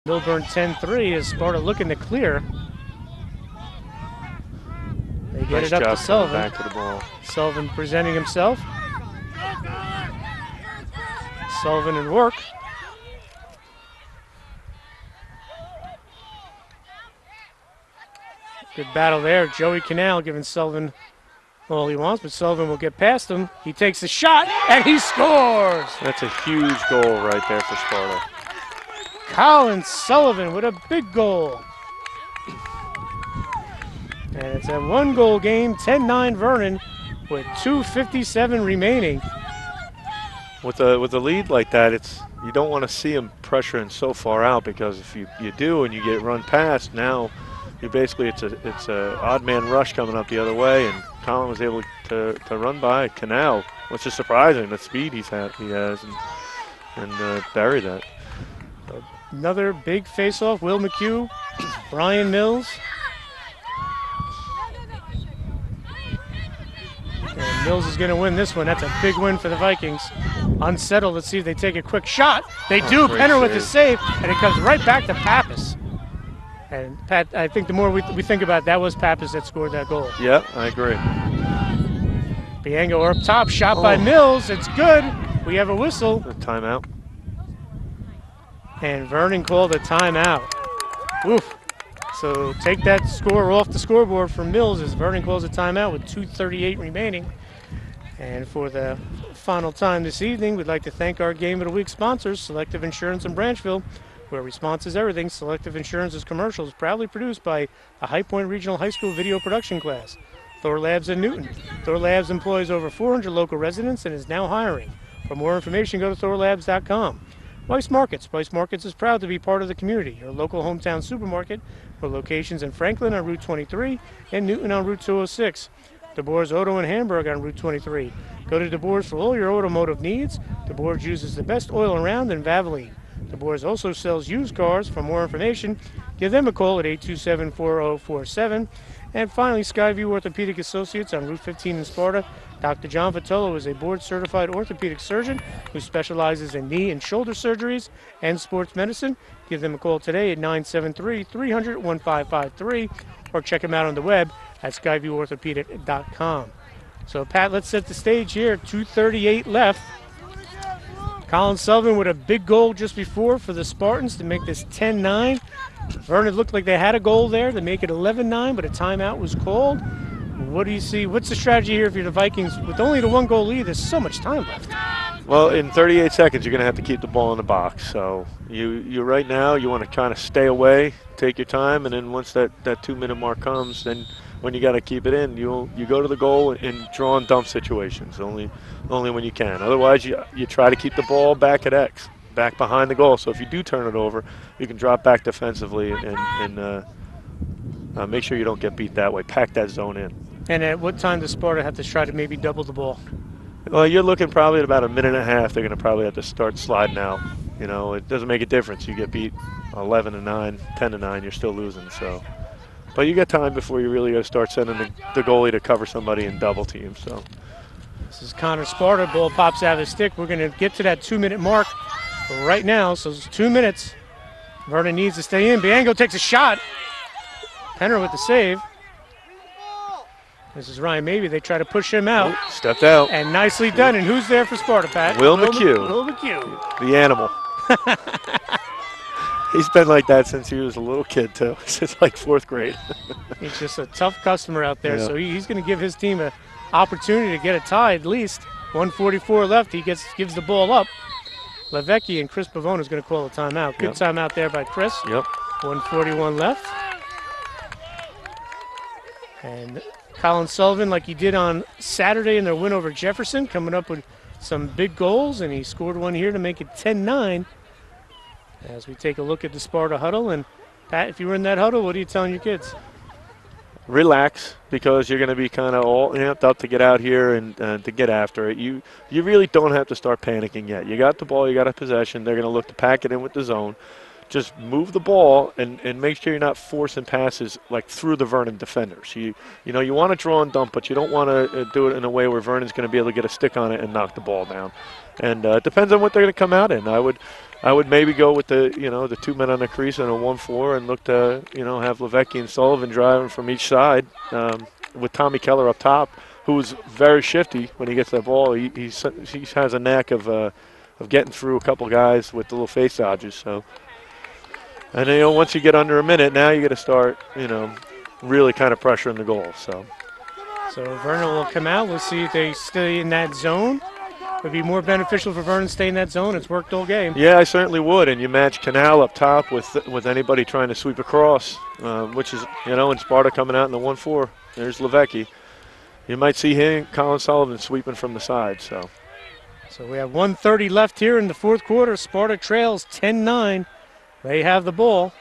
Milburn 10-3 as Sparta looking to clear. They get Nice it up job to coming Sullivan. back to the ball. Sullivan presenting himself. Sullivan and work. Good battle there. Joey Canal giving Sullivan all he wants, but Sullivan will get past him. He takes the shot, and he scores! That's a huge goal right there for Sparta. Colin Sullivan with a big goal. And it's a one-goal game, 10-9 Vernon, with 2:57 remaining. With a lead like that, you don't want to see him pressuring so far out, because if you do and you get run past, now it's a odd man rush coming up the other way, and Colin was able to run by Canal, which is surprising, the speed he has, and bury that. Another big face-off. Will McHugh, Brian Mills. And Mills is going to win this one. That's a big win for the Vikings. Unsettled. Let's see if they take a quick shot. They do. Penner with the save, and it comes right back to Pappas. And Pat, I think the more we think about it, that was Pappas that scored that goal. Yeah, I agree. Biango up top, shot by Mills. It's good. We have a whistle. A timeout. And Vernon called a timeout. Oof. So take that score off the scoreboard for Mills as Vernon calls a timeout with 2:38 remaining. And for the final time this evening, we'd like to thank our Game of the Week sponsors, Selective Insurance in Branchville, where response is everything. Selective Insurance's commercials proudly produced by a High Point Regional High School video production class. Thor Labs in Newton. Thor Labs employs over 400 local residents and is now hiring. For more information, go to thorlabs.com. Weiss Markets. Weiss Markets is proud to be part of the community, your local hometown supermarket with locations in Franklin on Route 23 and Newton on Route 206. DeBoer's Auto in Hamburg on Route 23. Go to DeBoer's for all your automotive needs. DeBoer's uses the best oil around in Valvoline. DeBoer's also sells used cars. For more information, give them a call at 827-4047. And finally, Skyview Orthopedic Associates on Route 15 in Sparta. Dr. John Vitolo is a board-certified orthopedic surgeon who specializes in knee and shoulder surgeries and sports medicine. Give them a call today at 973-300-1553 or check them out on the web at skyvieworthopedic.com. So, Pat, let's set the stage here. 2:38 left. Colin Sullivan with a big goal just before for the Spartans to make this 10-9. Vernon looked like they had a goal there to make it 11-9, but a timeout was called. What do you see? What's the strategy here for the Vikings? With only the one-goal lead, there's so much time left. Well, in 38 seconds, you're going to have to keep the ball in the box. So you right now, you want to kind of stay away, take your time, and then once that 2-minute mark comes, then when you got to keep it in, you go to the goal and draw and dump situations only when you can. Otherwise, you try to keep the ball back at X, back behind the goal. So if you do turn it over, you can drop back defensively and make sure you don't get beat that way. Pack that zone in. And at what time does Sparta have to try to maybe double the ball? Well, you're looking probably at about a minute and a half. They're going to probably have to start sliding out. You know, it doesn't make a difference. You get beat 11-9, 10-9, you're still losing. So, but you got time before you really got to start sending the goalie to cover somebody in double team. So, this is Connor Sparta. Ball pops out of the stick. We're going to get to that 2-minute mark right now. So it's 2 minutes. Vernon needs to stay in. Biango takes a shot. Penner with the save. This is Ryan Maybe. They try to push him out. Oh, stepped out. And nicely done. And who's there for Sparta, Pat? Will McHugh. Will McHugh. The animal. He's been like that since he was a little kid, too. Since like 4th grade. He's just a tough customer out there. Yeah. So he's going to give his team an opportunity to get a tie at least. 1:44 left. He gives the ball up. Levecki and Chris Pavone is going to call a timeout. Good timeout there by Chris. Yep. 1:41 left. And Colin Sullivan, like he did on Saturday in their win over Jefferson, coming up with some big goals, and he scored one here to make it 10-9. As we take a look at the Sparta huddle, and Pat, if you were in that huddle, what are you telling your kids? Relax, because you're going to be kind of all amped up to get out here and to get after it. You really don't have to start panicking yet. You got the ball, you got a possession. They're going to look to pack it in with the zone. just move the ball and make sure you're not forcing passes like through the Vernon defenders. You know, you want to draw and dump, but you don't want to do it in a way where Vernon's going to be able to get a stick on it and knock the ball down. And it depends on what they're going to come out in. I would maybe go with the 2 men on the crease and a 1-4 and look to, have Levecki and Sullivan driving from each side with Tommy Keller up top, who's very shifty when he gets that ball. He has a knack of getting through a couple guys with the little face dodges. So, and once you get under a minute, now you got to start, really kind of pressuring the goal. So Vernon will come out. We'll see if they stay in that zone. Would be more beneficial for Vernon to stay in that zone. It's worked all game. Yeah, I certainly would. And you match Canal up top with anybody trying to sweep across, which is, and Sparta coming out in the 1-4. There's Levecki. You might see him, Colin Sullivan, sweeping from the side. So we have 1:30 left here in the fourth quarter. Sparta trails 10-9. They have the ball.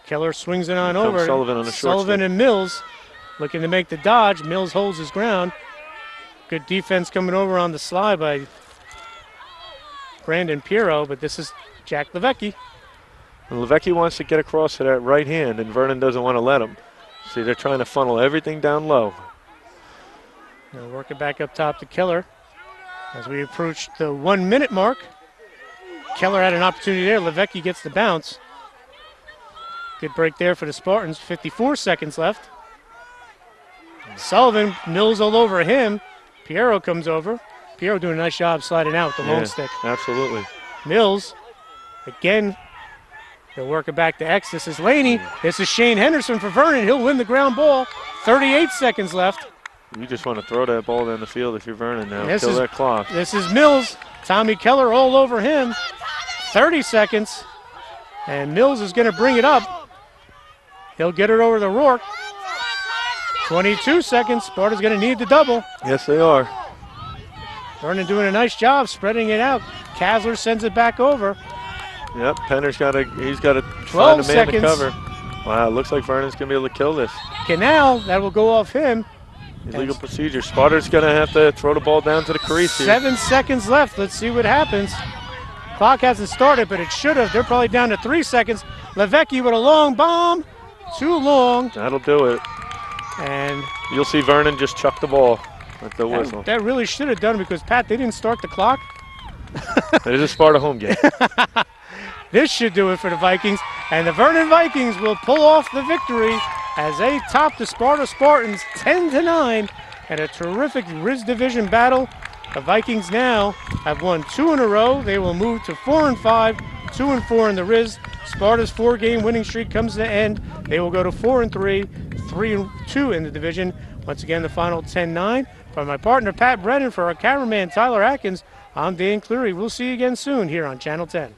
Keller swings it on over. Sullivan on the short Sullivan stick. and Mills looking to make the dodge. Mills holds his ground. Good defense coming over on the slide by Brandon Piero, but this is Jack Levecki. And Levecki wants to get across to that right hand, and Vernon doesn't want to let him. See, they're trying to funnel everything down low. Now work it back up top to Keller. As we approach the 1 minute mark, Keller had an opportunity there. Levecki gets the bounce. Good break there for the Spartans. 54 seconds left. Sullivan, Mills all over him. Piero comes over. Piero doing a nice job sliding out with the long stick. Absolutely. Mills, again, he'll work it back to X. This is Laney. This is Shane Henderson for Vernon. He'll win the ground ball. 38 seconds left. You just want to throw that ball down the field if you're Vernon now. This Kill is, that clock. This is Mills. Tommy Keller all over him. 30 seconds. And Mills is going to bring it up. He'll get it over to Rourke. 22 seconds. Sparta's going to need the double. Yes, they are. Vernon doing a nice job spreading it out. Kasler sends it back over. Yep, Penner's got to find a man seconds. to cover. Wow, it looks like Vernon's going to be able to kill this. Canal, that will go off him. Illegal procedure. Sparta's going to have to throw the ball down to the crease here. 7 seconds left. Let's see what happens. Clock hasn't started, but it should have. They're probably down to 3 seconds. Levecki with a long bomb. Too long. That'll do it. And you'll see Vernon just chuck the ball with the whistle. That really should have done because, Pat, they didn't start the clock. It is a Sparta home game. This should do it for the Vikings. And the Vernon Vikings will pull off the victory as they top the Sparta Spartans 10-9 at a terrific Riz Division battle. The Vikings now have won 2 in a row. They will move to 4-5, 2-4 in the Riz. Sparta's 4-game winning streak comes to an end. They will go to 4-3, 3-2 in the division. Once again, the final 10-9. From my partner, Pat Brennan, for our cameraman, Tyler Atkins, I'm Dan Cleary. We'll see you again soon here on Channel 10.